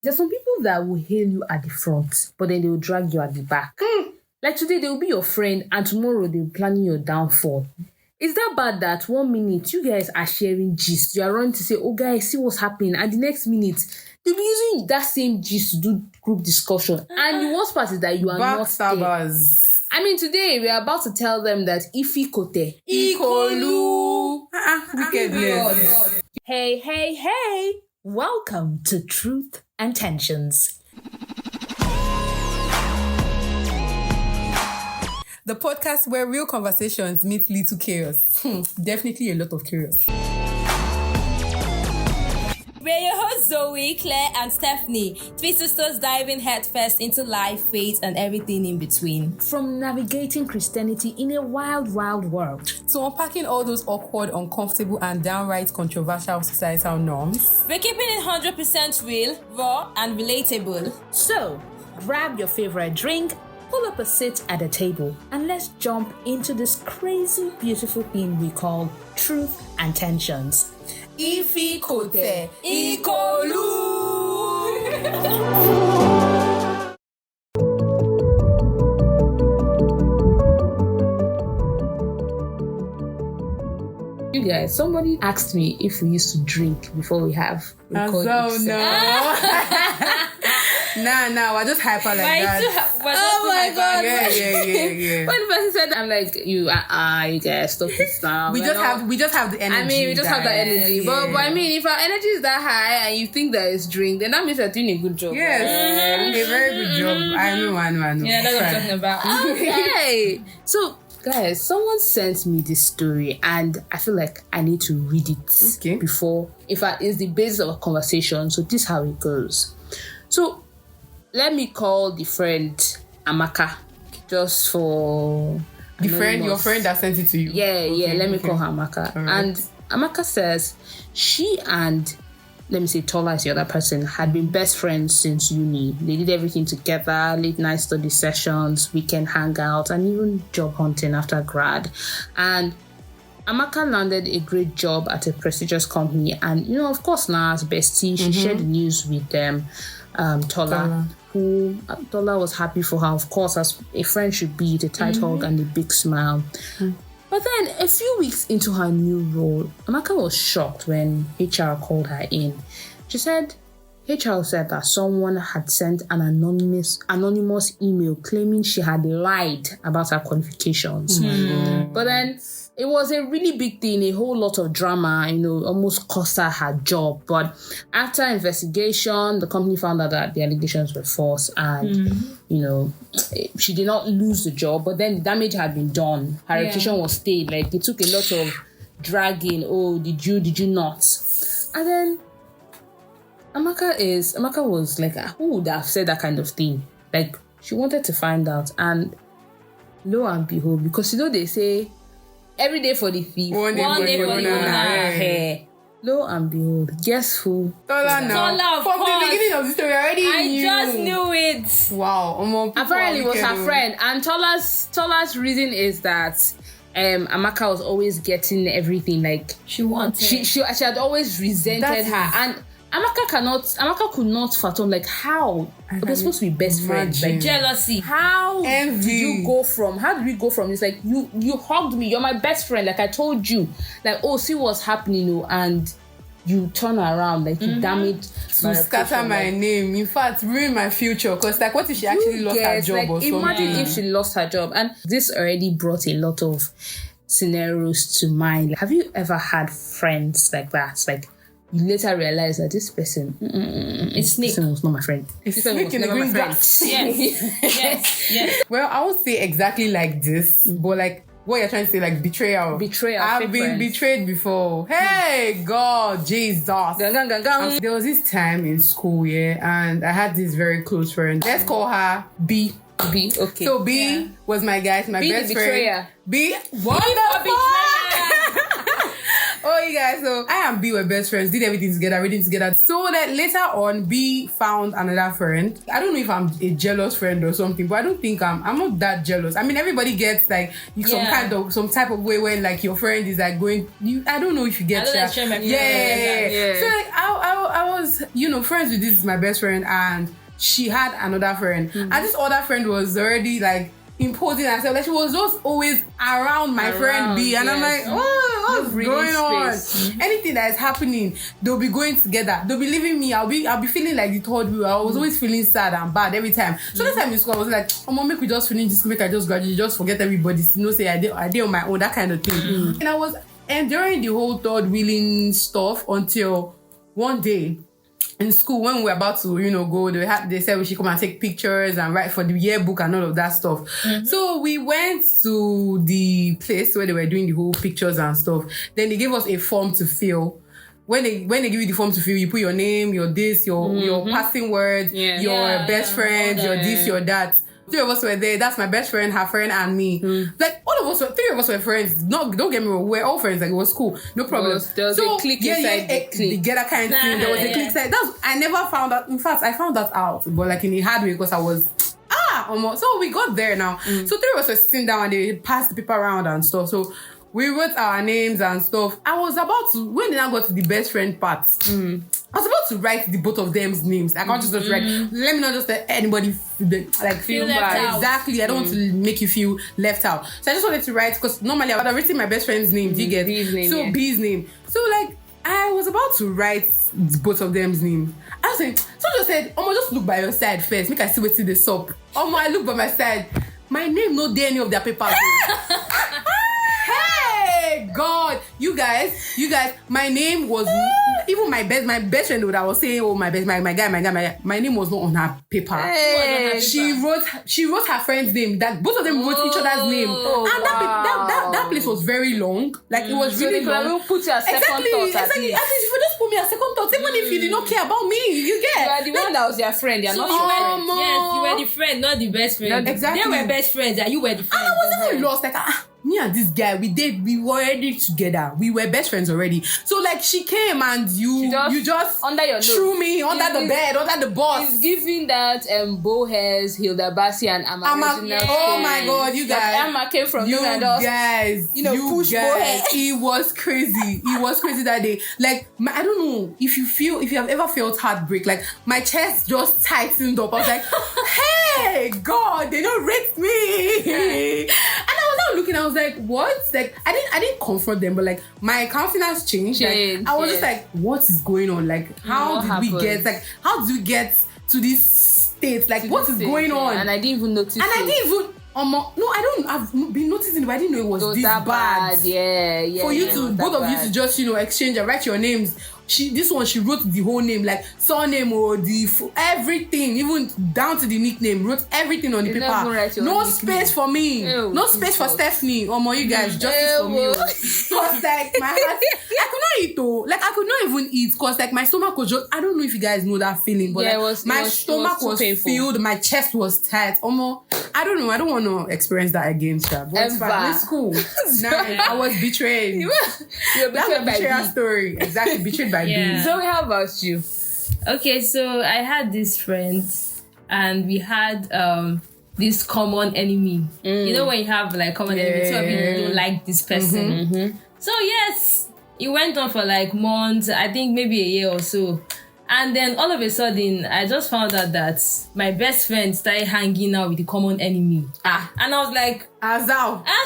There's some people that will hail you at the front, but then they will drag you at the back. Like today, they will be your friend, and tomorrow they will be planning your downfall. Is that bad that 1 minute you guys are sharing gist? You are running to say, oh guys, see what's happening. And the next minute, they'll be using that same gist to do group discussion. And the worst part is that you are not there. I mean, today we are about to tell them that Ifi Kote. Ikolu. Wickedness. Hey. Welcome to Truth and Tensions. The podcast where real conversations meet little chaos. Definitely a lot of chaos. We're your hosts Zoe, Claire, and Stephanie. Three sisters diving headfirst into life, faith, and everything in between. From navigating Christianity in a wild world to unpacking all those awkward, uncomfortable, and downright controversial societal norms. We're keeping it 100% real, raw, and relatable. So, grab your favorite drink, pull up a seat at the table, and let's jump into this crazy, beautiful thing we call Truth and Tensions. Ifi Kote Ikolu. You guys, somebody asked me if we used to drink before we have recording. Nah, we're just hyper like that. Oh my god! Yeah. When the person said, I'm like, you guys, stop this now. We just have the energy. I mean, we just have the energy. Yeah. But I mean, if our energy is that high and you think that it's drink, then that means you're doing a good job. Yes, a very good job. I know. Yeah, that's what I'm talking about. Okay. So, guys, someone sent me this story and I feel like I need to read it before. In fact, it's the basis of a conversation. So this is how it goes. So let me call the friend Amaka, just for your friend that sent it to you. Yeah. Let me call her Amaka. Right. And Amaka says she and let me say Tola is the other person, had been best friends since uni. They did everything together, late night study sessions, weekend hangouts, and even job hunting after grad. And Amaka landed a great job at a prestigious company. And, of course, now as bestie, she shared the news with them, Tola, who Tola was happy for her, of course, as a friend should be, the tight hug and the big smile. But then, a few weeks into her new role, Amaka was shocked when HR called her in. She said, HR said that someone had sent an anonymous email claiming she had lied about her qualifications. But then, it was a really big thing, a whole lot of drama, almost cost her job. But after investigation, the company found out that the allegations were false and, she did not lose the job, but then the damage had been done. Her reputation was stayed. Like, it took a lot of dragging. Oh, did you not? And then Amaka was like, who would have said that kind of thing? Like, she wanted to find out. And lo and behold, because they say, every day for the thief, one day for the owner. Lo and behold, guess who? Tola, of From course. the beginning of the story, I already just knew it. Wow. Apparently, it was her friend. And Tola's reason is that Amaka was always getting everything. Like, She wanted. She had always resented her. And Amaka could not fathom, like, how they're supposed to be best friends, like Jealousy. how Envy. did we go from it's like you hugged me, you're my best friend, like I told you, like, oh, see what's happening, and you turn around, like you damage to scatter my name, in fact ruin my future, because like what if she actually lost her job, like, or something? imagine if she lost her job. And this already brought a lot of scenarios to mind. Have you ever had friends like that? Like, you later realize that this person, It's Snake. This person was not my friend. It's Snake in the green grass. Yes. Well, I won't say exactly like this, but like what you're trying to say, like betrayal. I've been betrayed before. Hey, God, Jesus. There was this time in school, and I had this very close friend. Let's call her B. Okay. So B was my best B, friend. betrayer. B, what the fuck? Oh, you guys, so I and B were best friends, did everything together. So that later on, B found another friend. I don't know if I'm a jealous friend or something, but I don't think I'm not that jealous. I mean, everybody gets like some type of way when like your friend is like going, I don't know if you get that. So like, I was, friends with this my best friend, and she had another friend, and this other friend was already like imposing herself. Like she was just always around my friend B, and I'm like, what's going on? Anything that is happening, they'll be going together. They'll be leaving me. I'll be feeling like the third wheel. I was always feeling sad and bad every time. So this time in school, I was like, mom, make we just finish this, make I just graduate, just forget everybody. Say I did on my own, that kind of thing. And I was enduring the whole third wheeling stuff until one day in school, when we were about to, go, they said we should come and take pictures and write for the yearbook and all of that stuff. So we went to the place where they were doing the whole pictures and stuff. Then they gave us a form to fill. When they give you the form to fill, you put your name, your this, your passing words, your best friend, your this, your that. 3 of us were there. That's my best friend, her friend, and me. Like, 3 of us were friends. No, don't get me wrong. We're all friends. Like, it was cool. No problem. There was a clique inside the clique. The kind of thing. There was a clique side. I never found out. In fact, I found that out. But, like, in a hard way, because I was... almost. So, we got there now. So, 3 of us were sitting down and they passed the paper around and stuff. So, we wrote our names and stuff. I was about to... When I got to the best friend part... I was about to write the both of them's names. I can't just write. Let me not just let anybody feel bad. Exactly. I don't want to make you feel left out. So I just wanted to write, because normally I would have written my best friend's name. Do you get B's name? So B's name. So like I was about to write both of them's names. I was saying, so just said, just look by your side first. Make I see what's in the soap. I look by my side. My name no there any of their papers. God, you guys, my name was even my best friend that I was saying, my guy, my name was not on her paper. She wrote her friend's name. That both of them wrote each other's name, and that place was very long. Like it was really long. So put your second thought. Exactly. At least if you just put me a second thought, even if you did not care about me, you get. You are the one that was your friend. You're not your friend. Yes, you were the friend, not the best friend. Exactly. They were best friends, and you were the friend. And I was even lost. Like me and this guy, we were already together. We were best friends already. So like she came and you just under your threw me under the bed, under the bus. It's giving that Bo Hairs, Hilda Bassi and Amma. Oh my God, you guys! Amma came from you guys. Push Bo Hairs. It was crazy. It was crazy that day. Like I don't know if you have ever felt heartbreak. Like my chest just tightened up. I was like, hey God, they don't rate me. And I was not looking. I was like, what? Like I didn't confront them, but like my countenance changed. Like, I was just like, what is going on? Like how did we get to this state? Like what is going on? And I didn't even notice. I've been noticing it, but I didn't know it was this bad. Yeah. For you to both of you to just exchange and write your names. She wrote the whole name, like surname or everything, even down to the nickname. Wrote everything on the paper. No space for me. No space for Stephanie. You guys, justice for me. Cause like my heart, I could not eat though. Like I could not even eat, cause like my stomach was just. I don't know if you guys know that feeling, but my stomach was filled, my chest was tight. I don't know. I don't want to experience that again, but it's cool. I was betrayed. You were betrayed by betrayal story. Exactly, betrayed by B. Zoe, how about you? Okay, so I had this friend, and we had this common enemy. You know when you have like common enemy, two of you don't like this person. So yes, it went on for like months. I think maybe a year or so. And then all of a sudden, I just found out that my best friend started hanging out with the common enemy. And I was like, I asked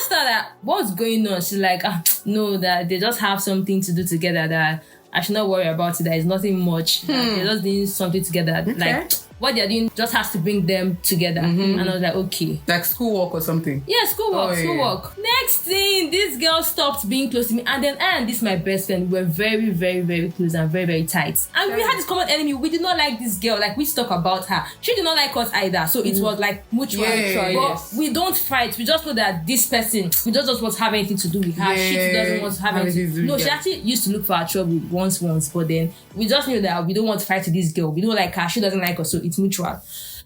her that, what's going on? She's like, no, that they just have something to do together, that I should not worry about it. That is nothing much. They're just doing something together. Okay. Like, what they're doing just has to bring them together. And I was like, okay. Like schoolwork or something? Yeah, schoolwork. Next thing, this girl stopped being close to me. And then I and this my best friend were very, very, very close and very, very tight. And we had this common enemy. We did not like this girl. Like, we talk about her. She did not like us either. So it was like mutual. But we don't fight. We just know that this person, we just don't want to have anything to do with her. She doesn't want to have anything. No, she actually used to look for our trouble once. But then we just knew that we don't want to fight with this girl. We don't like her. She doesn't like us. So it's mutual.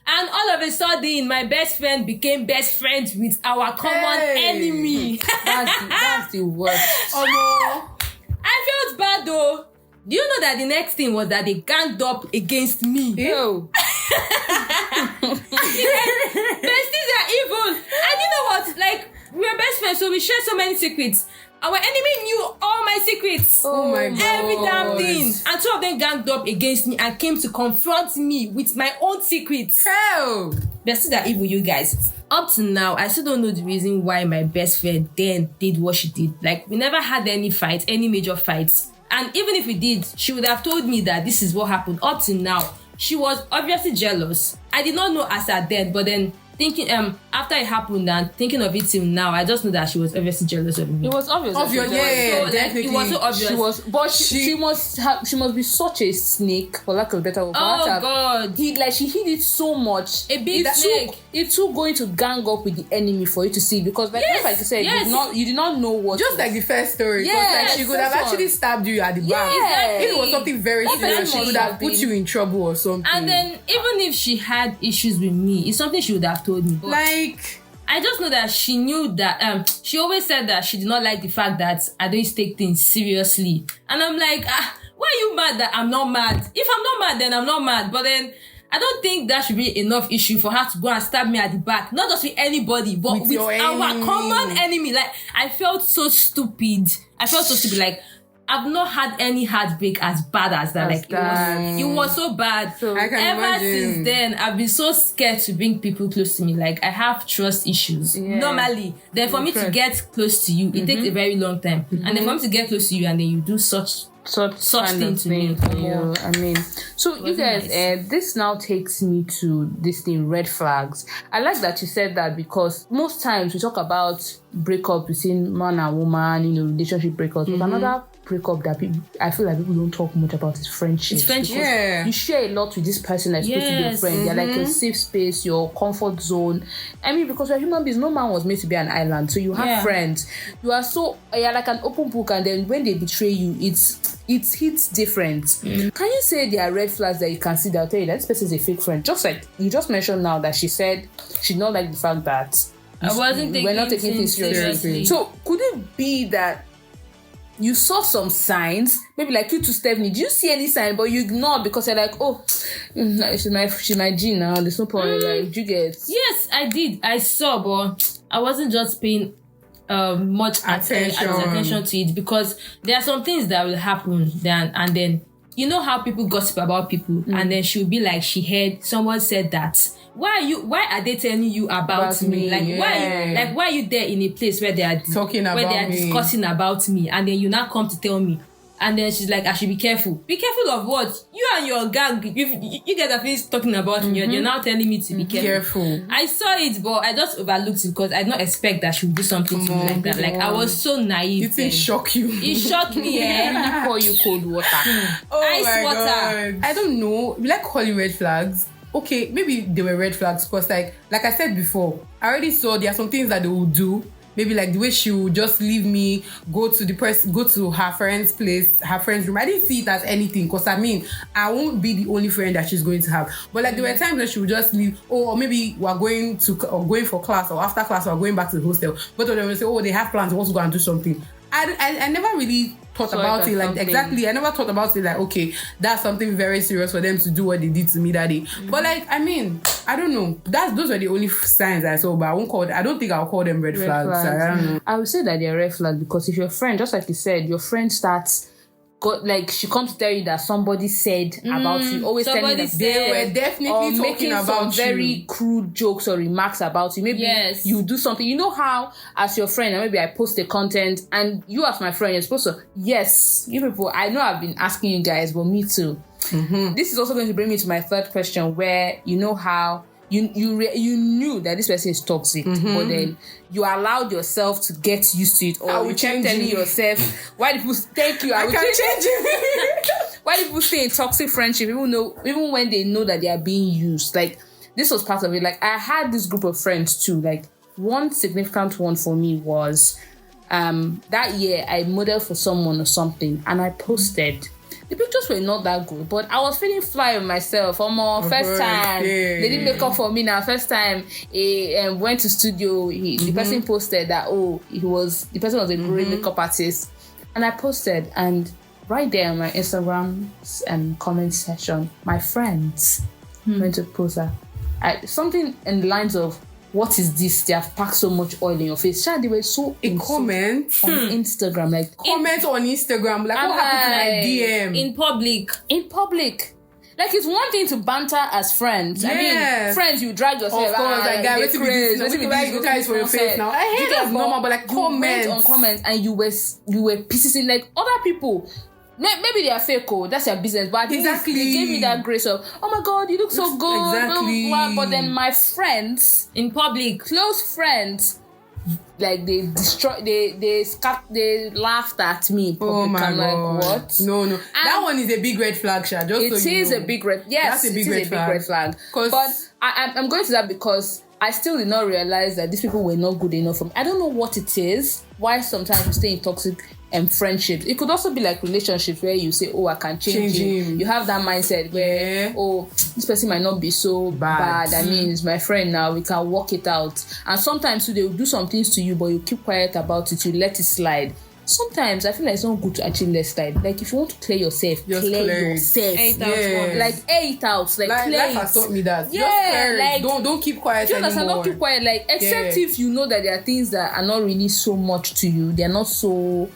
And all of a sudden, my best friend became best friends with our common enemy. That's the worst. I bad though. Do you know that the next thing was that they ganged up against me? Ew. Besties are evil. And you know what? Like, we were best friends, so we shared so many secrets. Our enemy knew all my secrets. Oh my God. Every damn thing. And two of them ganged up against me and came to confront me with my own secrets. Hell. Besties are evil, you guys. Up to now, I still don't know the reason why my best friend then did what she did. Like, we never had any fights, any major fights. And even if we did, she would have told me that this is what happened. Up to now, she was obviously jealous. I did not know as at then, but then thinking after it happened and thinking of it till now, I just know that she was obviously jealous of me. It was obvious. Yeah, so, definitely. It was so obvious. She was, but she must be such a snake, for lack of a better word. Oh God! She hid it so much. A big snake. It's too going to gang up with the enemy for you to see, because like you said, you did not know what. Just like the first story. Yes, like she could have actually stabbed you at the back. Yes. If it was something very serious, she would have put you in trouble or something. And then even if she had issues with me, it's something she would have told me. But like, I just know that she knew that she always said that she did not like the fact that I don't take things seriously. And I'm like, why are you mad that I'm not mad? If I'm not mad, then I'm not mad. But then I don't think that should be enough issue for her to go and stab me at the back. Not just with anybody, but with our common enemy. Like, I felt so stupid. Like, I've not had any heartbreak as bad as that. It was so bad. So I can ever imagine. since then, I've been so scared to bring people close to me. Like, I have trust issues normally. Then for me to get close to you, it takes a very long time. And then for me to get close to you and then you do such thing to me. I mean, so you guys, this now takes me to this thing, red flags. I like that you said that, because most times we talk about breakup between man and woman, relationship breakups, but another breakup that I feel like people don't talk much about is friendship. It's friendship. Yeah. You share a lot with this person that's supposed to be your friend. They're like a safe space, your comfort zone. I mean, because we're human beings, no man was made to be an island. So you have friends. You're like an open book, and then when they betray you, it hits different. Can you say there are red flags that you can see that'll tell you that this person is a fake friend? Just like you just mentioned now that she said she did not like the fact that we're not taking things seriously. So could it be that you saw some signs, maybe like you to Stephanie, did you see any sign, but you ignored because you're like, oh, she's my G now, there's no point. Like, you get? Yes, I did. I saw, but I wasn't just paying much attention to it, because there are some things that will happen and then you know how people gossip about people, and then she'll be like, she heard someone said that. Why are they telling you about me? Like, why are you there in a place where they are discussing about me, and then you now come to tell me? And then she's like, I should be careful. Be careful of what? You and your gang, you guys are finished talking about me. You're now telling me to be careful. I saw it, but I just overlooked it because I did not expect that she would do something to me like that. Like, I was so naive. It didn't shock you. It shocked me, He pour you cold water. Ice water. God. I don't know. Like calling red flags. Okay, maybe they were red flags because like I said before, I already saw there are some things that they will do. Maybe like the way she would just leave me, go to her friend's place, her friend's room. I didn't see it as anything, because I mean, I won't be the only friend that she's going to have. But like there were times when she would just leave, or maybe we're going for class, or after class we're going back to the hostel. Both of them will say, oh, they have plans, they want to go and do something. I never really thought about it like something. Exactly. I never thought about it like, okay, that's something very serious for them to do what they did to me that day. But like, I mean, I don't know. Those are the only signs I saw, but I don't think I'll call them red flags. I don't know. I would say that they're red flags because if your friend, just like you said, your friend starts she comes to tell you that somebody said about you, always telling you that they were definitely talking about some very crude jokes or remarks about you. Maybe you do something. You know how, as your friend, and maybe I post the content, and you as my friend, you're supposed to, you people, I know I've been asking you guys, but me too. This is also going to bring me to my third question, where you know how you knew that this person is toxic, but then you allowed yourself to get used to it, or you kept telling yourself, why do people thank you? I will change it. Why do people stay in toxic friendship even when they know that they are being used? Like, this was part of it. Like, I had this group of friends too. Like, one significant one for me was that year I modeled for someone or something, and I posted. The pictures were not that good, but I was feeling fly with myself. First time. They did make up for me now. First time went to studio. The person posted that, the person was a great makeup artist. And I posted, and right there on my Instagram comment section, my friends went to post that. Something in the lines of, what is this? They have packed so much oil in your face. Child, they were so comment on Instagram, like comment on Instagram, like what happened to my DM in public. Like, it's one thing to banter as friends. I mean, friends, you drag yourself. Of course, like, guys, what you guys for your face now? I hate that's normal, but like comments on comments, and you were pissing like other people. Maybe they are fake, that's your business. But exactly, they gave me that grace of, oh my God, you look so good. Exactly. Blah, blah, blah. But then my friends in public, close friends, like they laughed at me in public. Oh my God. Like, what? No. And that one is a big red flag, Sha. It is a big red. Yes, that's a big red flag. But I'm going to that because I still did not realize that these people were not good enough for me. I don't know what it is. Why sometimes we stay in toxic friendships. It could also be like relationships where you say, oh, I can change him. You have that mindset where, oh, this person might not be so bad. I mean, it's my friend now. We can work it out. And sometimes they will do some things to you, but you keep quiet about it. You let it slide. Sometimes I feel like it's not good to actually let slide. Like, if you want to clear yourself, clear yourself. Air it out. Like clear life has taught me that. Yeah, like don't keep quiet anymore. Don't keep quiet. Like, except if you know that there are things that are not really so much to you. They're not so.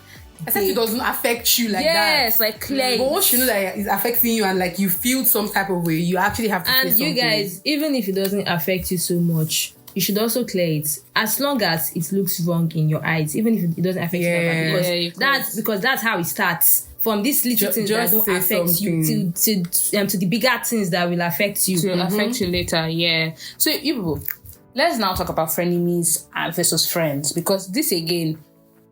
Except it doesn't affect you like that. Yes, like clear. But once you know that it's affecting you and like you feel some type of way, you actually have to say something. And you guys, even if it doesn't affect you so much, you should also clear it as long as it looks wrong in your eyes, even if it doesn't affect you. Because that's how it starts. From these little things that don't affect you to the bigger things that will affect you. Affect you later, yeah. So you people, let's now talk about frenemies versus friends, because this again,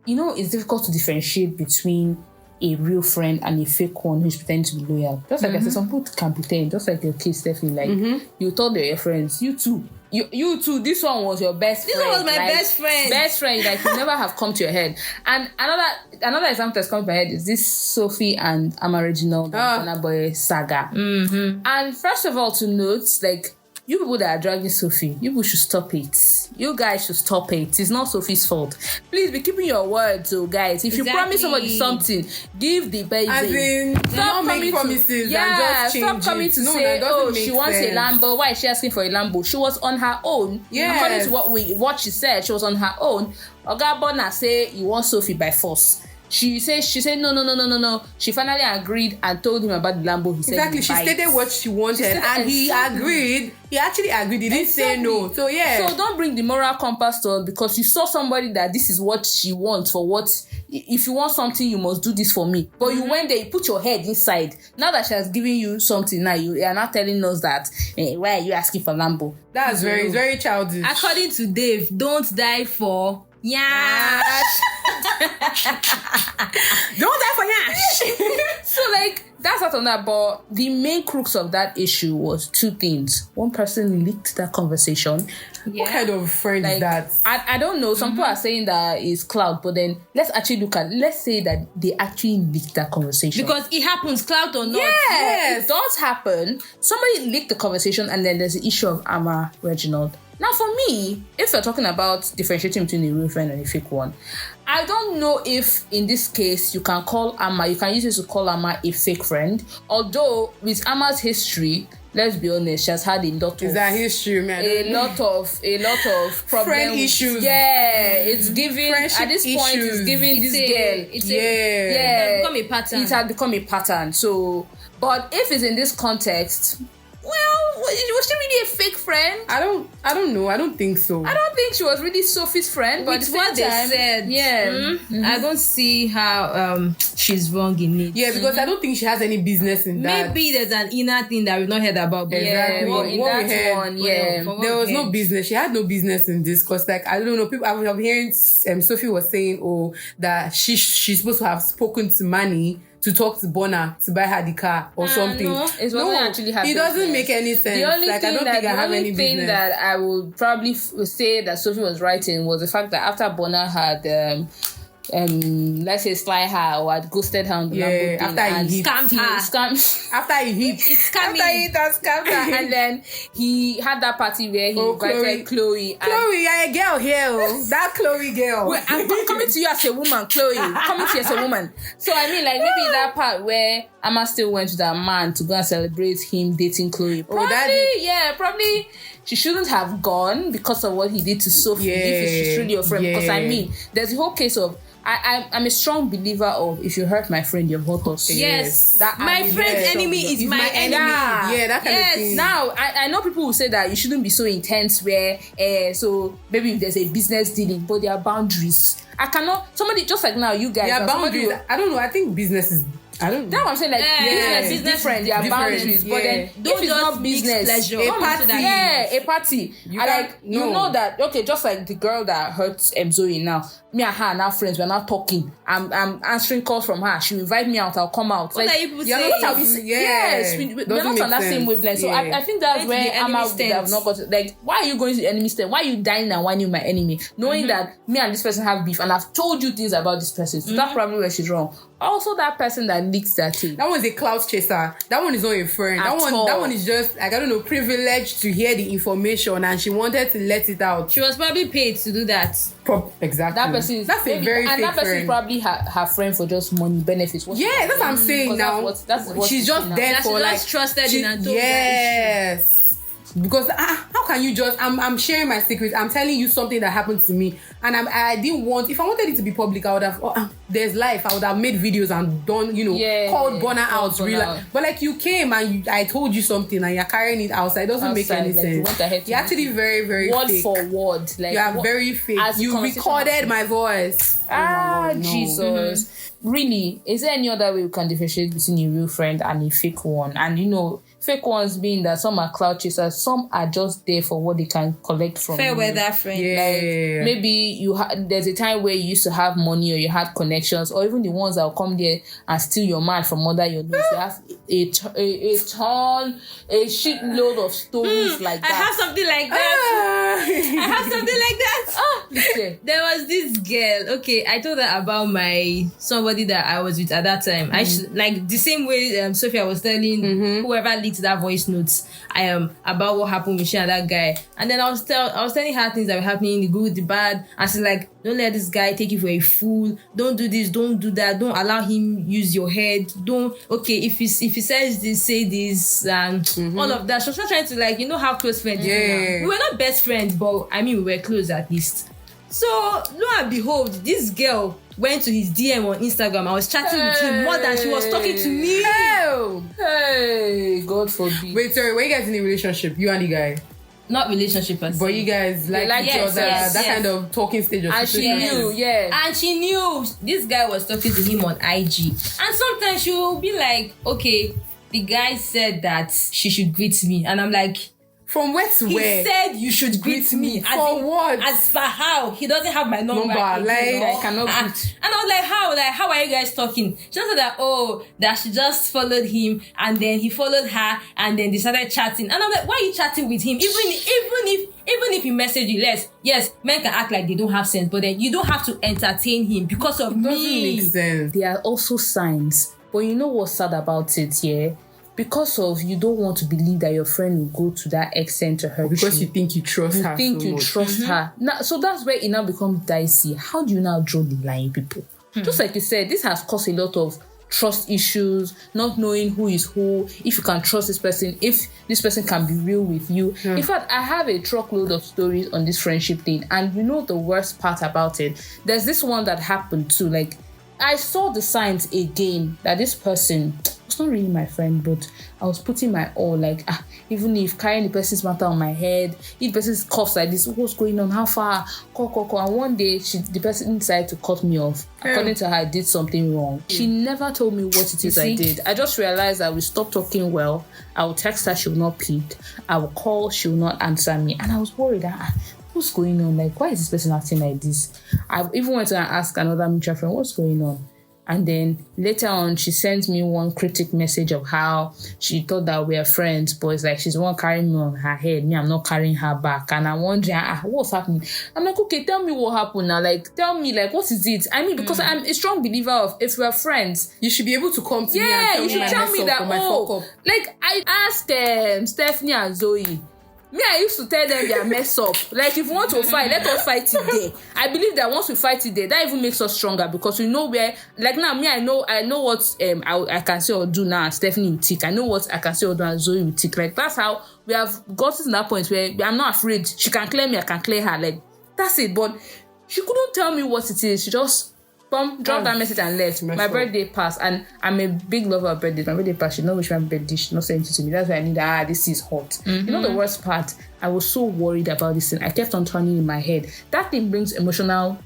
it's difficult to differentiate between a real friend and a fake one who's pretending to be loyal. Just like I said, some people can pretend, just like your case, Stephanie. Like, you thought they're your friends. You too. You too. This one was your best friend. This one was my best friend. Best friend. Like, you never have come to your head. And another example that's come to my head is this Sophie and Ama Reginald Boy saga. And first of all, to note, like, you people that are dragging Sophie, you people should stop it. You guys should stop it. It's not Sophie's fault. Please be keeping your words, guys. If you promise somebody something, give the baby. As in, don't make promises and just change stop coming to say, she wants a Lambo. Why is she asking for a Lambo? She was on her own. Yes. According to what she said, she was on her own. Oga Bona say you want Sophie by force. She said no. She finally agreed and told him about the Lambo. He said exactly. She stated what she wanted and he agreed. He actually agreed. He didn't say no. So yeah. So don't bring the moral compass to us because you saw somebody that this is what she wants for what. If you want something, you must do this for me. But you went there, you put your head inside. Now that she has given you something, now you are not telling us that. Why are you asking for Lambo? That's very childish. According to Dave, don't die for Yash. Don't die for Yash. So like that's not on that, but the main crux of that issue was two things. One person leaked that conversation. What kind of friend is that? I don't know. Some people are saying that it's cloud, but then let's say that they actually leaked that conversation. Because it happens, cloud or not. Yes, it does happen. Somebody leaked the conversation and then there's the issue of Ama Reginald. Now, for me, if we're talking about differentiating between a real friend and a fake one, I don't know if in this case you can use it to call Ama a fake friend. Although with Ama's history, let's be honest, she has had a lot of... Is that history, man? A lot of problems. Friend issues. Yeah, it's giving... Friendship at this point, issues. it's giving this girl... It has become a pattern. It has become a pattern. So, but if it's in this context... Well, was she really a fake friend? I don't know. I don't think so. I don't think she was really Sophie's friend. But with what they said, I don't see how she's wrong in it. Yeah, because I don't think she has any business in that. Maybe there's an inner thing that we've not heard about. Exactly. There was no business. She had no business in this because, like, I don't know. People, I'm hearing Sophie was saying, that she's supposed to have spoken to Manny to talk to Bona to buy her the car or something. No, actually it doesn't make any sense. The only thing that I would probably say that Sophie was writing was the fact that after Bona had let's say sly her or had ghosted her on the Lambo after he scammed her. After he hit. Scammed her. And then he had that party where he invited Chloe. Chloe, you're a girl here. That Chloe girl. Wait, I'm coming to you as a woman, Chloe. Coming to you as a woman. So I mean, like maybe that part where Amma still went to that man to go and celebrate him dating Chloe. Probably she shouldn't have gone because of what he did to Sophie. If she's really your friend. Because I mean, there's the whole case of I'm a strong believer of if you hurt my friend, you've hurt us. Yes. My friend's enemy is my enemy. Yeah, that kind of thing. Now, I know people will say that you shouldn't be so intense where, so maybe if there's a business dealing, but there are boundaries. I cannot, somebody, just like now, you guys. Yeah, boundaries. I don't know, I think business is, I don't know. That's what I'm saying, like, business is different. There are boundaries. But then, if it's not business, a party. You know that, okay, just like the girl that hurt Zoe now, me and her are now friends, we're now talking. I'm answering calls from her. She'll invite me out, I'll come out. What are you saying? Yes, we're not on that same wavelength. So I think that's where Amma would have not got to, like, why are you going to the enemy stand? Why are you dying and whining my enemy? Knowing that me and this person have beef and I've told you things about this person. So that's probably where she's wrong. Also, that person that leaks that thing. That one's a clout chaser. That one is not a friend. That one is just, like, I don't know, privileged to hear the information and she wanted to let it out. She was probably paid to do that. Exactly. That person is a very fake and that person friend. Is probably her friend for just money benefits. That's what I'm saying now. That's what she's just there for, like, just trusted in and told yes. Because how can you just I'm sharing my secrets, I'm telling you something that happened to me, and I didn't want, if I wanted it to be public, I would have there's life, I would have made videos and done, called Bonner out real. But like, you came and I told you something and you're carrying it outside. It doesn't make any sense. You're actually very, very word fake. For word, like, you are very fake. You recorded my voice. No. Jesus. Really, is there any other way we can differentiate between a real friend and a fake one? And fake ones being that some are cloud chasers, some are just there for what they can collect from fair you. weather friend. Like, maybe there's a time where you used to have money or you had connections, or even the ones that will come there and steal your man from under your nose. You have a shitload of stories like that. I have something like that. There was this girl. Okay, I told her about somebody that I was with at that time. I like the same way Sophia was telling whoever leaked that voice notes about what happened with she and that guy. And then I was telling her things that were happening, the good, the bad. And she's like, don't let this guy take you for a fool. Don't do this, don't do that. Don't allow him use your head. If he says this, say this, and all of that. She was not trying to, like, how close friends are. We were not best friends, but I mean, we were close at least. So, lo and behold, this girl went to his DM on Instagram. I was chatting with him more than she was talking to me. Hey, God forbid. Wait, sorry, were you guys in a relationship? You and the guy? Not relationship, but you guys like each other, that kind of talking stage of situation. And she knew this guy was talking to him on IG. And sometimes she will be like, okay, the guy said that she should greet me. And I'm like, from where to where? He said you should greet me. For what? As for how? He doesn't have my number. I cannot greet. And I was like, how? Like, how are you guys talking? She said that she just followed him and then he followed her and then they started chatting. And I'm like, why are you chatting with him? Even if he messaged you, yes, men can act like they don't have sense, but then you don't have to entertain him because of me. Doesn't make sense. There are also signs. But you know what's sad about it, yeah? Because of you don't want to believe that your friend will go to that extent to hurt you. Because you think you trust her. Trust her. Now, so that's where it now becomes dicey. How do you now draw the line, people? Just like you said, this has caused a lot of trust issues, not knowing who is who, if you can trust this person, if this person can be real with you. In fact, I have a truckload of stories on this friendship thing, and the worst part about it, there's this one that happened too. Like, I saw the signs again that this person was not really my friend, but I was putting my all, like, even if carrying the person's matter on my head, if the person coughs like this, what's going on, how far, call. And one day the person decided to cut me off. According to her, I did something wrong. She never told me what it is I did. I just realized that we stopped talking well. I would text her, she will not pick. I will call, she will not answer me. And I was worried that what's going on? Like, why is this person acting like this? I even went to ask another mutual friend, what's going on? And then later on, she sent me one critic message of how she thought that we are friends, but it's like she's the one carrying me on her head. Me, I'm not carrying her back. And I'm wondering, what's happening? I'm like, okay, tell me what happened now. Like, tell me, like, what is it? I mean, because I'm a strong believer of if we're friends, you should be able to come to me and tell you should tell me that, like, I asked Stephanie and Zoe. Me, I used to tell them they are messed up. Like, if we want to fight, let us fight it there. I believe that once we fight it there, that even makes us stronger because we know where. Like now, me, I know what I can say or do now. And Stephanie will tick. I know what I can say or do and Zoe will tick. Like that's how we have gotten to that point where I'm not afraid. She can clear me, I can clear her. Like that's it. But she couldn't tell me what it is. She just dropped that message and left. My birthday passed, and I'm a big lover of birthdays. My birthday passed. She not wish my birthday. She not sent it to me. That's why I knew that this is hot. You know the worst part? I was so worried about this thing. I kept on turning in my head. That thing brings emotional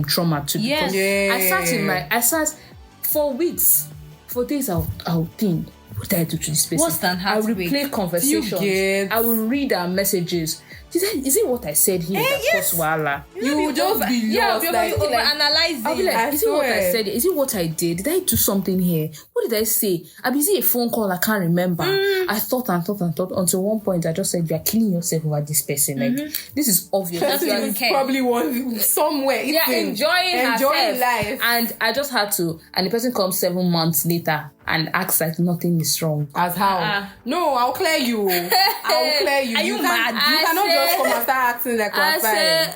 trauma too. Yes. I sat for weeks, for days. I'll think, what did I do to this person? What's that? I will replay conversations. I will read our messages. Is it what I said here that caused wahala? You will just be lost. Overanalyzing. I'll be like, is it what I said? Is it what I did? Did I do something here? What did I say? Is it a phone call? I can't remember. I thought until one point I just said, you are killing yourself over this person. Like, this is obvious. That's probably one somewhere. Enjoying life. And I just had to. And the person comes 7 months later and acts like nothing is wrong. As how? No, I'll clear you. I'll clear you. Are you mad? You cannot just come and start acting like I say,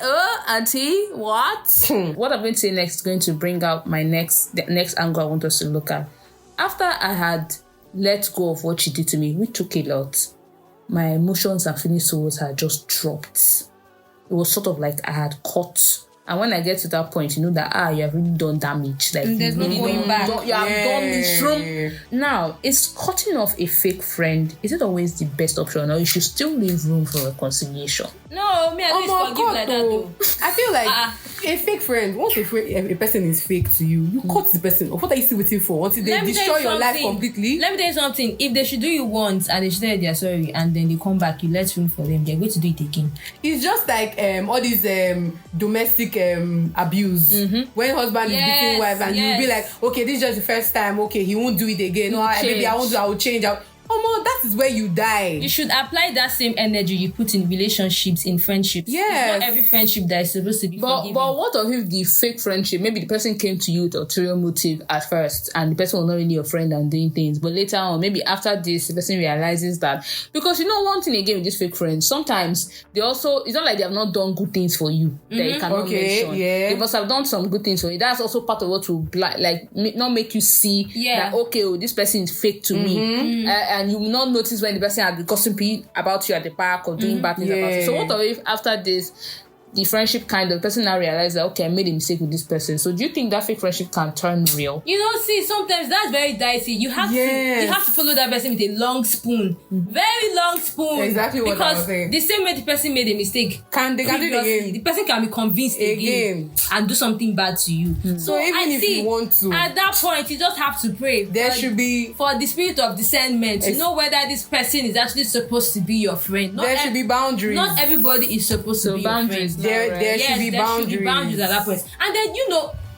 auntie, what? What I'm going to say next is going to bring out the next angle I want us to look at. After I had let go of what she did to me, which took a lot, my emotions and feelings towards her just dropped. It was sort of like I had caught. And when I get to that point, you know that you have really done damage. Like there's no going back. You have done this room. Now, is cutting off a fake friend, is it always the best option, or you should still leave room for reconciliation? No, me, I don't forgive like that though. I feel like a fake friend, once a person is fake to you, you cut the person off. What are you still waiting for? Until they destroy your life completely? Let me tell you something. If they should do you once and they should tell you they're sorry and then they come back, you let room for them, they're going to do it again. It's just like all these domestic abuse. When husband is beating wife and you'll be like, okay, this is just the first time, okay, he won't do it again. No, baby, I will change. That is where you die. You should apply that same energy you put in relationships, in friendships. Yes. It's not every friendship that is supposed to be forgiving. But what if the fake friendship, maybe the person came to you with ulterior motive at first and the person was not really your friend and doing things, but later on, maybe after this, the person realizes that, because you know one thing again with these fake friends, sometimes they also, it's not like they have not done good things for you that you cannot mention. Yeah. They must have done some good things for you. That's also part of what will not make you see that, okay, this person is fake to me. And you will not notice when the person has been gossiping about you at the back or doing bad things about you. So what if after this, the friendship the person now realizes that, okay, I made a mistake with this person. So do you think that fake friendship can turn real? See, sometimes that's very dicey. You have to follow that person with a long spoon. Very long spoon. Exactly what I was saying. Because the same way the person made a mistake, they can do it again. The person can be convinced again and do something bad to you. So even if you want to, at that point, you just have to pray. There should be for the spirit of discernment to know whether this person is actually supposed to be your friend. There should be boundaries. Not everybody is supposed to be your friend. There should be boundaries at that point. And then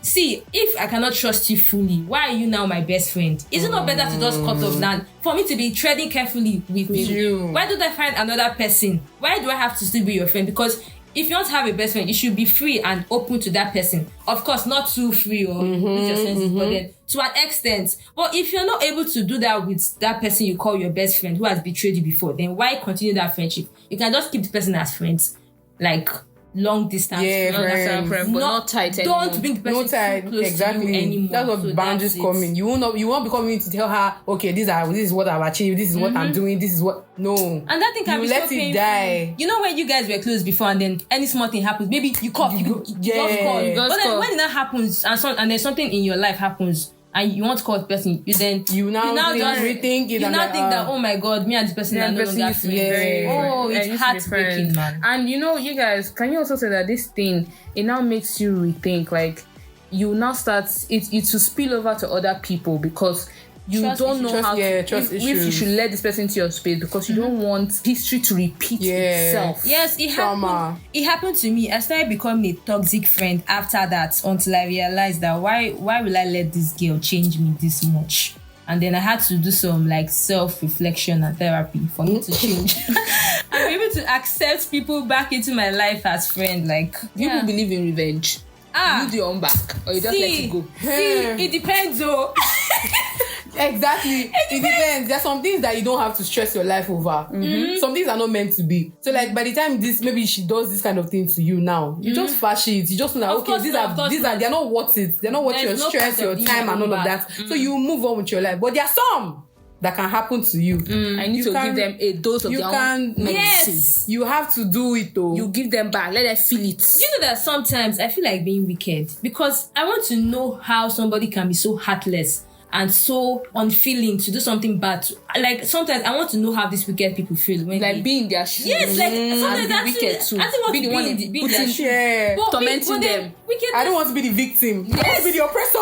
see, if I cannot trust you fully, why are you now my best friend? Is it not better to just cut off than for me to be treading carefully with you? Why don't I find another person? Why do I have to still be your friend? Because if you want to have a best friend, you should be free and open to that person. Of course, not too free or with your senses, but then to an extent. But if you're not able to do that with that person you call your best friend who has betrayed you before, then why continue that friendship? You can just keep the person as friends, like long distance, friend, but not tight anymore. Don't bring the person too close to you anymore. That's what boundaries come in. You won't be coming to tell her, okay, this is what I've achieved, this is what I'm doing, this is what. No. And that thing can be let so it painful. Die. You know when you guys were close before and then any small thing happens, maybe you cough, you just call. But then when that happens and then something in your life happens and you want to call the person, you now just rethink it. You now think that, oh my God, me and this person are no longer friends. It's heartbreaking, man. And you guys, can you also say that this thing, it now makes you rethink, like you now start it to spill over to other people, because you don't know how if you should let this person into your space because you don't want history to repeat itself. Yes, it happened to me. I started becoming a toxic friend after that until I realized that why will I let this girl change me this much? And then I had to do some like self-reflection and therapy for me to change. I'm able to accept people back into my life as friends. Like people believe in revenge. You do your own back, or you just let it go. It depends, though. Exactly. It depends. There are some things that you don't have to stress your life over. Some things are not meant to be. So like by the time maybe she does this kind of thing to you now, you just flash it. You just know that these are they're not worth it. They're not worth your stress, your time, and all of that. So you move on with your life. But there are some that can happen to you. I need to give them a dose of their own medicine. Yes. You have to do it though. You give them back. Let them feel it. You know that sometimes I feel like being wicked because I want to know how somebody can be so heartless and so unfeeling to do something bad. Like sometimes I want to know how these wicked people feel when like being their shoes. Yes, like sometimes and be wicked too. Be the one in their shoes, tormenting them. I don't want to be the victim. Yes. I want to be the oppressor.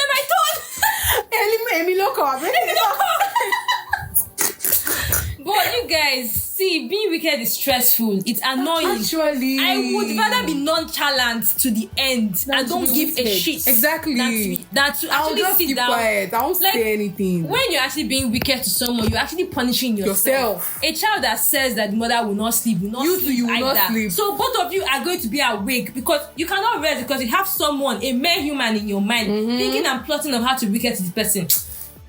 My thought. But you guys, see, being wicked is stressful. It's annoying. Actually, I would rather be nonchalant to the end and don't give a shit. Exactly. Than to I'll actually just sit keep down. quiet. I won't say anything. When you're actually being wicked to someone, you're actually punishing yourself. A child that says that the mother will not sleep will not sleep either. Not sleep. So both of you are going to be awake because you cannot rest because you have someone, a mere human in your mind, thinking and plotting of how to wicked to the person.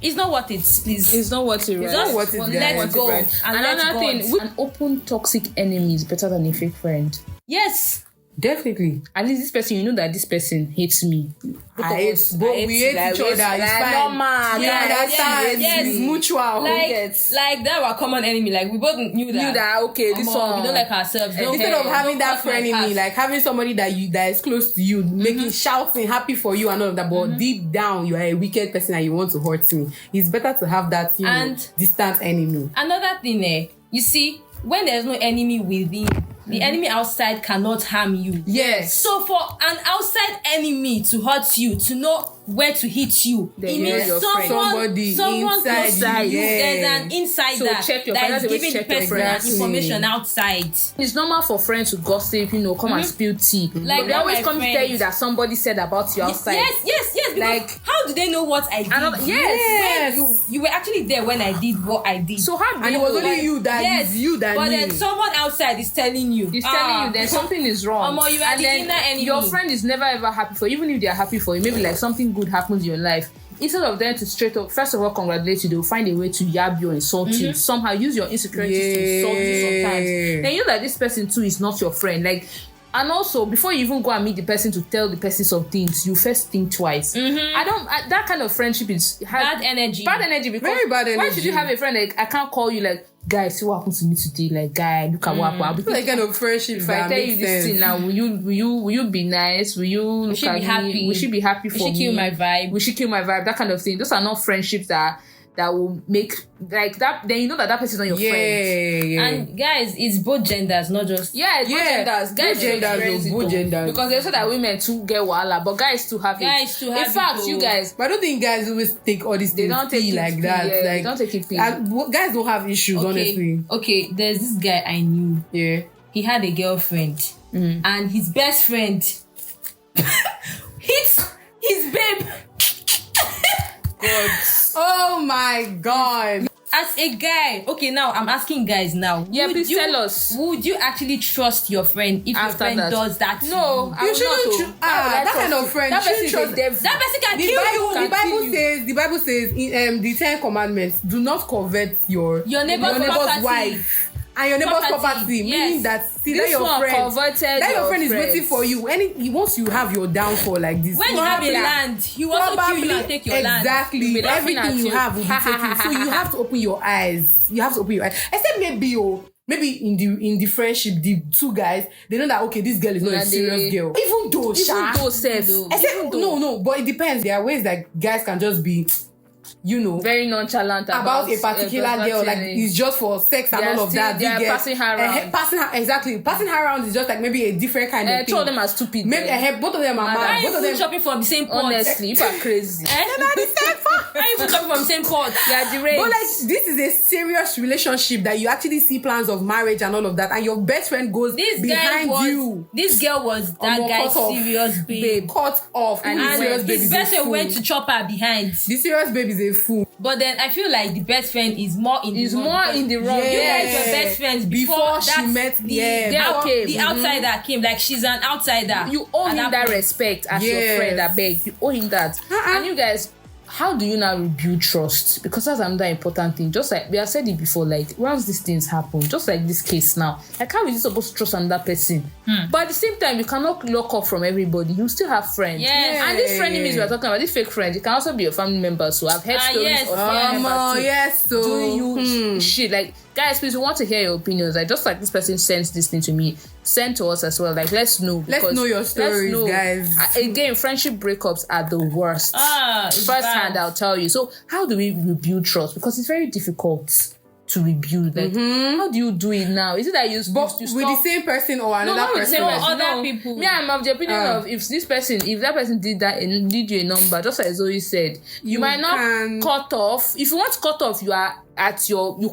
It's not worth it, please. It's not worth it, right? It's not worth it, guys. Let go. And another thing, an open toxic enemy is better than a fake friend. Yes. Definitely. At least this person, you know that this person hates me. We hate each other. It's fine. Normal. We understand. Yes. It's mutual. Like that our common enemy. Like we both knew that. Okay, this one we don't like ourselves. Instead of having that friend in me, like having somebody that is close to you, making shouting, happy for you and all of that, but deep down you are a wicked person and you want to hurt me. It's better to have that distant enemy. Another thing, you see, when there's no enemy within, the enemy outside cannot harm you. Yes. So for an outside enemy to hurt you, to know where to hit you, it means someone inside you. There's an insider that is giving the person information outside. It's normal for friends to gossip, come and spill tea. Like they always come to tell you that somebody said about you outside. Yes. Like, how do they know what I did? Yes. You were actually there when I did what I did. So how? And it was only you that is you that. But then someone outside is telling you. He's telling you that something is wrong. You are the inner enemy. Your friend is never ever happy for you, even if they are happy for you. Maybe like something good happens in your life. Instead of them to straight up, first of all, congratulate you, they'll find a way to yab you or insult you. Somehow use your insecurities to insult you sometimes. Then you know that this person too is not your friend. Like, and also before you even go and meet the person to tell the person some things, you first think twice. That kind of friendship is bad energy. Bad energy because very bad energy. Why should you have a friend like I can't call you like, guy, see what happened to me today? Like, guy, look at what happened. Like kind of friendship. If I tell you this thing now, will you be nice? Will you look at me? Happy? Will she be happy for me? Will she kill my vibe? Will she kill my vibe? That kind of thing. Those are not friendships that will make like that. Then you know that person is not your friend. Yeah. And guys, it's both genders, not just both genders. Guys, both genders. Because they say that women too get wahala, but guys too have it. In fact, you guys, but I don't think guys always take all these things. They don't take it like that. Yeah, like, they don't take it. Guys don't have issues, honestly. Okay, there's this guy I knew. Yeah. He had a girlfriend, and his best friend hits his babe. God. Oh my God. As a guy, okay, now I'm asking guys now. Yeah, please tell us. Would you actually trust your friend if your friend does that? No, you shouldn't. That kind of friend. That person can kill you. The Bible says in the 10 Commandments, do not covet your neighbor's wife. And your neighbor's property, meaning that that your friend is waiting for you. Once you have your downfall like this, when you have a land, he will also kill you and take your land. Exactly, everything you have will be taken. So you have to open your eyes. Except maybe in the friendship, the two guys, they know that okay, this girl is not a serious girl. Even though safe. No, but it depends. There are ways that guys can just be very nonchalant about a particular girl, like it's just for sex and all of that. They are passing her around. Passing her around is just like maybe a different kind of thing. Two of them are stupid. Maybe both of them are mad. Both of them shopping from the same pot. Honestly, you are crazy. They're not the same pot. Why are you shopping from the same pot? They are deranged. But like, this is a serious relationship that you actually see plans of marriage and all of that, and your best friend goes behind you. This girl was that guy's serious babe. Cut off. And his best friend went to chop her behind. The serious babe is a fool. But then I feel like the best friend is more in the wrong. You guys were best friends before she met the outsider came. Like, she's an outsider. You owe him that respect as your friend. I beg. You owe him that. And you guys, how do you now rebuild trust? Because that's another important thing. Just like we have said it before, like once these things happen, just like this case now, like how is you supposed to trust another person? But at the same time, you cannot lock up from everybody. You still have friends. Yes. And these frenemies we are talking about, these fake friends, it can also be your family members who have heard stories of family members doing you shit. Like, guys, please, we want to hear your opinions. Like, just like this person sends this thing to me, send to us as well. Like, let's know. Let's know your stories, guys. Again, friendship breakups are the worst. Firsthand, I'll tell you. So, how do we rebuild trust? Because it's very difficult to rebuild. Like, how do you do it now? Is it that you stop with the same person or another person? Other people. Me, I'm of the opinion of if that person did that and did you a number, just like Zoe said, you might not cut off. If you want to cut off, you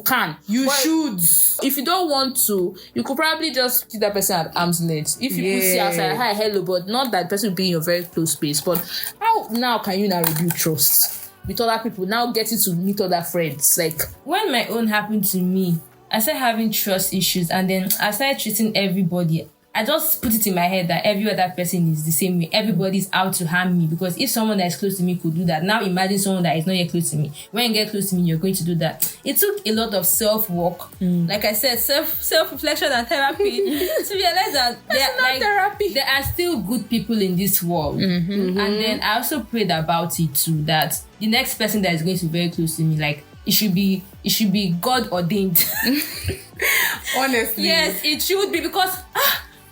can. You should. If you don't want to, you could probably just keep that person at arm's length. If you could see outside, hi, hello, but not that person will be in your very close space. But how now can you now rebuild trust with other people, now getting to meet other friends? Like, when my own happened to me, I started having trust issues, and then I started treating everybody. I just put it in my head that every other person is the same way. Everybody's out to harm me, because if someone that is close to me could do that, now imagine someone that is not yet close to me. When you get close to me, you're going to do that. It took a lot of self-work. Like I said, self-reflection and therapy to realize that there are still good people in this world. And then I also prayed about it too, that the next person that is going to be very close to me, like, it should be God ordained. Honestly. Yes, it should be, because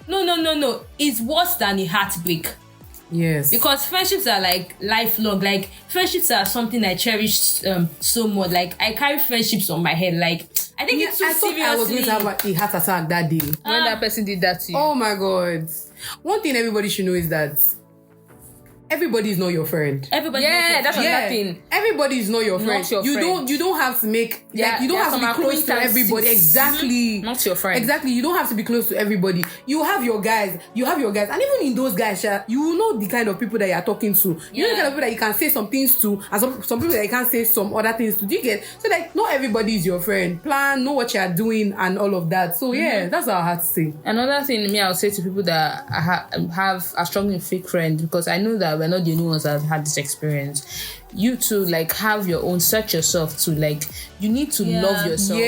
no. It's worse than a heartbreak. Yes. Because friendships are like lifelong. Like, friendships are something I cherish so much. Like, I carry friendships on my head. Like, I think it's too seriously. I was going to have a heart attack that day when that person did that to you. Oh my God. One thing everybody should know is that everybody is not your friend. That's another thing. Everybody is not your friend. Not your friend. You don't have to make you don't have to be close to everybody. Exactly. Not your friend. Exactly. You don't have to be close to everybody. You have your guys, and even in those guys, you will know the kind of people that you are talking to. You know the kind of people that you can say some things to, and some people that you can't say some other things to. Do you get? So, like, not everybody is your friend. Plan, know what you are doing, and all of that. So that's what I had to say. Another thing, I'll say to people that are struggling with fake friends, because I know that we're not the only ones that have had this experience. You too, like, have your own, search yourself too. Like, you need to love yourself.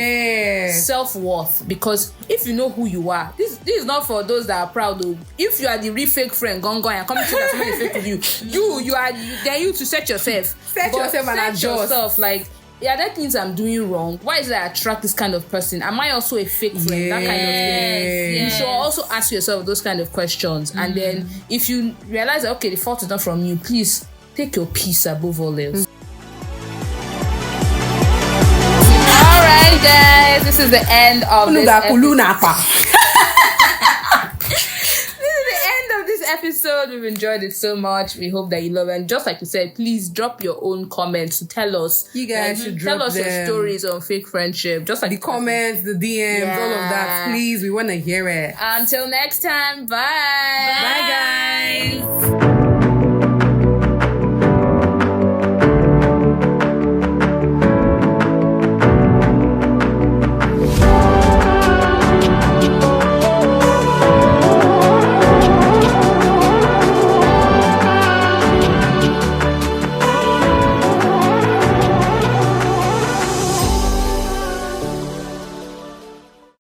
Self-worth. Because if you know who you are, this is not for those that are proud though. If you are the real fake friend, gone and coming to that somebody fake with you are then you to search yourself. Yourself and adjust yourself. Like, are there things I'm doing wrong? Why is it that I attract this kind of person? Am I also a fake friend? That kind of thing. You should also ask yourself those kind of questions. And then if you realize that, okay, the fault is not from you, please take your peace above all else. Alright, guys, this is the end of this episode. We've enjoyed it so much. We hope that you love it. And just like you said, please drop your own comments to tell us. You guys should tell us your stories on fake friendship. Just like the comments, the DMs, all of that. Please, we want to hear it. Until next time, bye. Bye, guys.